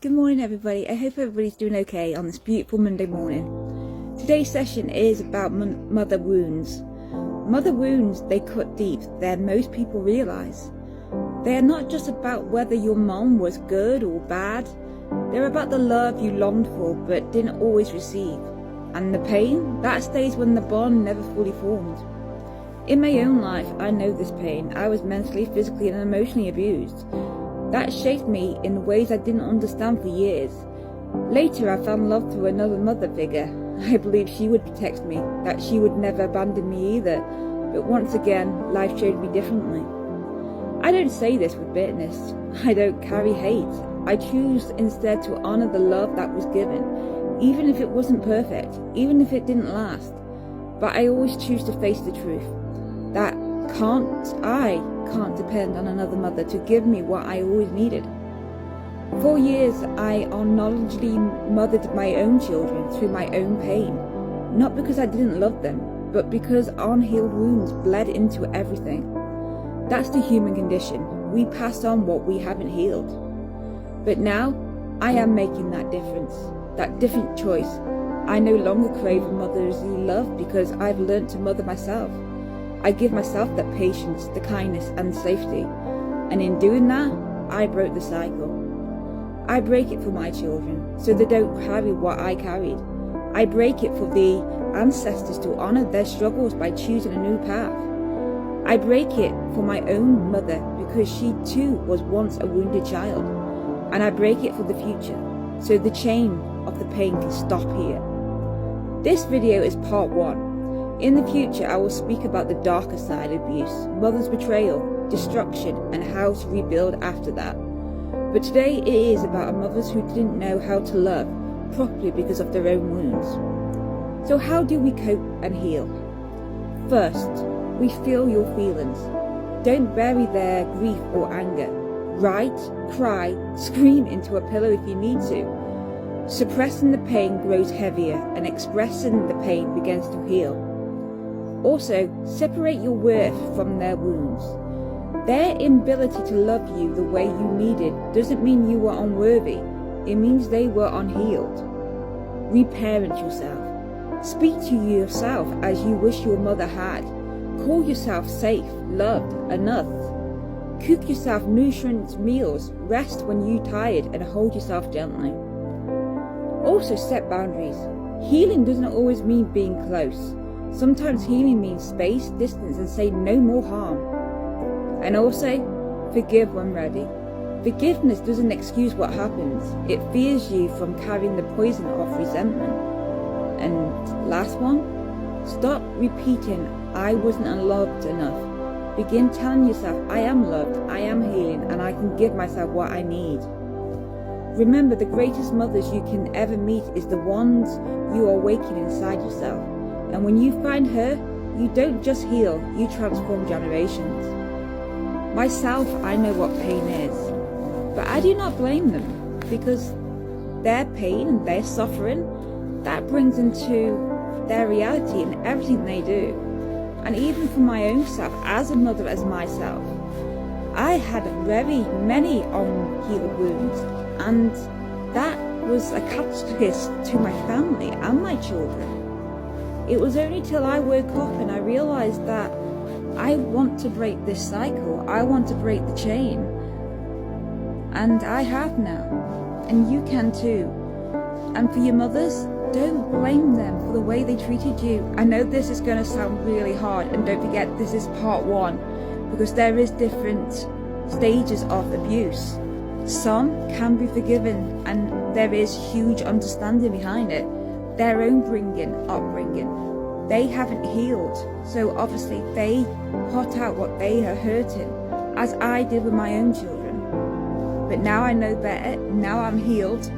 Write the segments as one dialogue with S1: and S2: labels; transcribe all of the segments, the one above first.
S1: Good morning everybody, I hope everybody's doing okay on this beautiful Monday morning. Today's session is about mother wounds. Mother wounds, they cut deep than most people realise. They are not just about whether your mom was good or bad, they're about the love you longed for but didn't always receive. And the pain, that stays when the bond never fully formed. In my own life, I know this pain. I was mentally, physically and emotionally abused. That shaped me in ways I didn't understand for years. Later I found love through another mother figure. I believed she would protect me, that she would never abandon me either. But once again, life showed me differently. I don't say this with bitterness. I don't carry hate. I choose instead to honour the love that was given, even if it wasn't perfect, even if it didn't last. But I always choose to face the truth. That I can't depend on another mother to give me what I always needed. For years I unknowledgeably mothered my own children through my own pain, not because I didn't love them, but because unhealed wounds bled into everything. That's the human condition. We pass on what we haven't healed. But now I am making that difference, that different choice. I no longer crave a motherly love because I've learned to mother myself. I give myself that patience, the kindness and safety. And in doing that, I broke the cycle. I break it for my children, so they don't carry what I carried. I break it for the ancestors to honour their struggles by choosing a new path. I break it for my own mother because she too was once a wounded child. And I break it for the future, so the chain of the pain can stop here. This video is part 1. In the future, I will speak about the darker side of abuse, mother's betrayal, destruction, and how to rebuild after that. But today it is about mothers who didn't know how to love properly because of their own wounds. So how do we cope and heal? First, we feel your feelings. Don't bury their grief or anger. Write, cry, scream into a pillow if you need to. Suppressing the pain grows heavier and expressing the pain begins to heal. Also, separate your worth from their wounds. Their inability to love you the way you needed doesn't mean you were unworthy. It means they were unhealed. Reparent yourself. Speak to yourself as you wish your mother had. Call yourself safe, loved, enough. Cook yourself nutrient meals. Rest when you're tired and hold yourself gently. Also, set boundaries. Healing doesn't always mean being close. Sometimes healing means space, distance, and say no more harm. And also, forgive when ready. Forgiveness doesn't excuse what happens. It frees you from carrying the poison of resentment. And last one, stop repeating, I wasn't unloved enough. Begin telling yourself, I am loved, I am healing, and I can give myself what I need. Remember, the greatest mothers you can ever meet is the ones you awaken inside yourself. And when you find her, you don't just heal, you transform generations. Myself, I know what pain is, but I do not blame them, because their pain and their suffering, that brings into their reality and everything they do. And even for my own self, as a mother as myself, I had very many unhealed wounds, and that was a catalyst to my family and my children. It was only till I woke up and I realised that I want to break this cycle. I want to break the chain. And I have now. And you can too. And for your mothers, don't blame them for the way they treated you. I know this is going to sound really hard, and don't forget this is part 1, because there is different stages of abuse. Some can be forgiven and there is huge understanding behind it. Their own upbringing, they haven't healed, so obviously they put out what they are hurting, as I did with my own children. But now I know better, now I'm healed,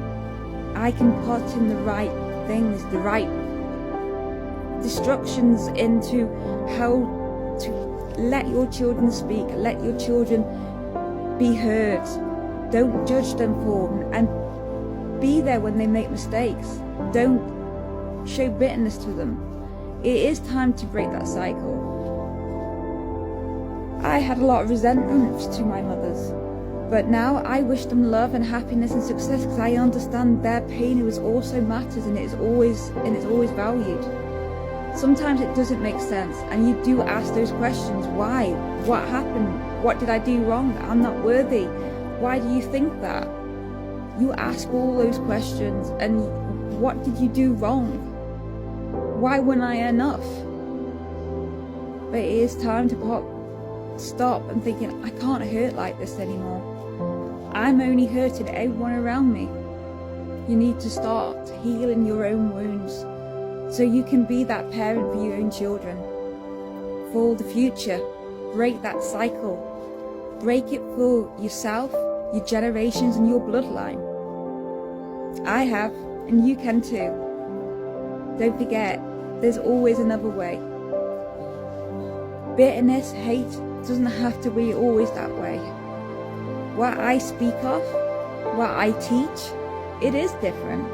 S1: I can put in the right things, the right instructions into how to let your children speak, let your children be heard. Don't judge them for them, and be there when they make mistakes. Don't show bitterness to them. It is time to break that cycle. I had a lot of resentment to my mothers. But now I wish them love and happiness and success, because I understand their pain is also matters, and it's always valued. Sometimes it doesn't make sense, and you do ask those questions. Why? What happened? What did I do wrong? I'm not worthy. Why do you think that? You ask all those questions, and what did you do wrong? Why wasn't I enough? But it is time to stop and thinking, I can't hurt like this anymore. I'm only hurting everyone around me. You need to start healing your own wounds, so you can be that parent for your own children. For the future, break that cycle. Break it for yourself, your generations, and your bloodline. I have, and you can too. Don't forget, there's always another way. Bitterness, hate, doesn't have to be always that way. What I speak of, what I teach, it is different.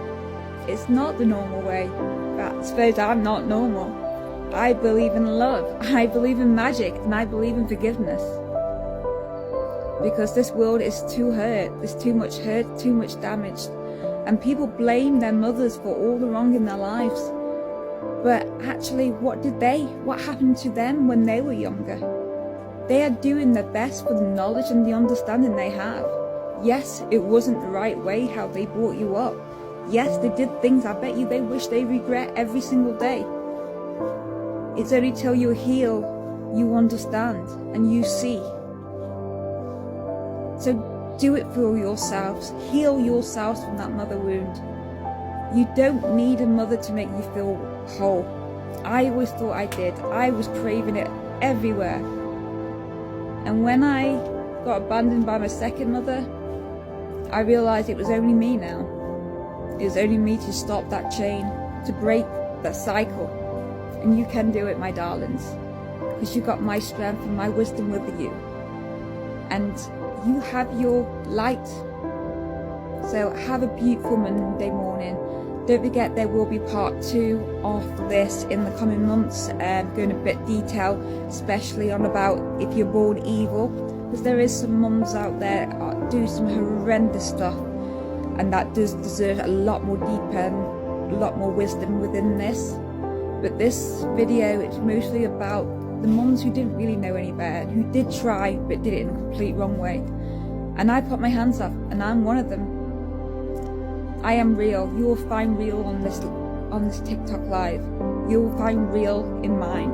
S1: It's not the normal way. But I suppose I'm not normal. I believe in love, I believe in magic, and I believe in forgiveness. Because this world is too hurt, there's too much hurt, too much damage. And people blame their mothers for all the wrong in their lives. But actually, what happened to them when they were younger? They are doing their best for the knowledge and the understanding they have. Yes, it wasn't the right way how they brought you up. Yes, they did things I bet you they wish they regret every single day. It's only till you heal, you understand, and you see. So do it for yourselves. Heal yourselves from that mother wound. You don't need a mother to make you feel whole. I always thought I did. I was craving it everywhere. And when I got abandoned by my second mother, I realized it was only me now. It was only me to stop that chain, to break that cycle. And you can do it, my darlings, because you got my strength and my wisdom with you. And you have your light. So have a beautiful Monday morning. Don't forget, there will be part 2 of this in the coming months, going a bit detail, especially on about if you're born evil, because there is some mums out there that do some horrendous stuff, and that does deserve a lot more deep and a lot more wisdom within this. But this video, it's mostly about the mums who didn't really know any better, who did try but did it in a complete wrong way. And I put my hands up, and I'm one of them. I am real. You will find real on this TikTok live. You will find real in mine.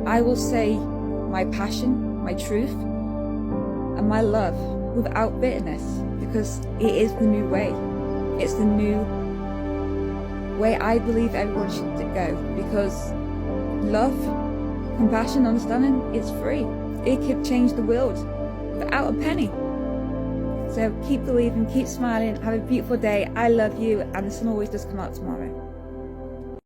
S1: I will say my passion, my truth, and my love without bitterness, because it is the new way. It's the new way I believe everyone should go, because love, compassion, understanding is free. It could change the world without a penny. So keep believing, keep smiling, have a beautiful day. I love you, and the sun always does come out tomorrow.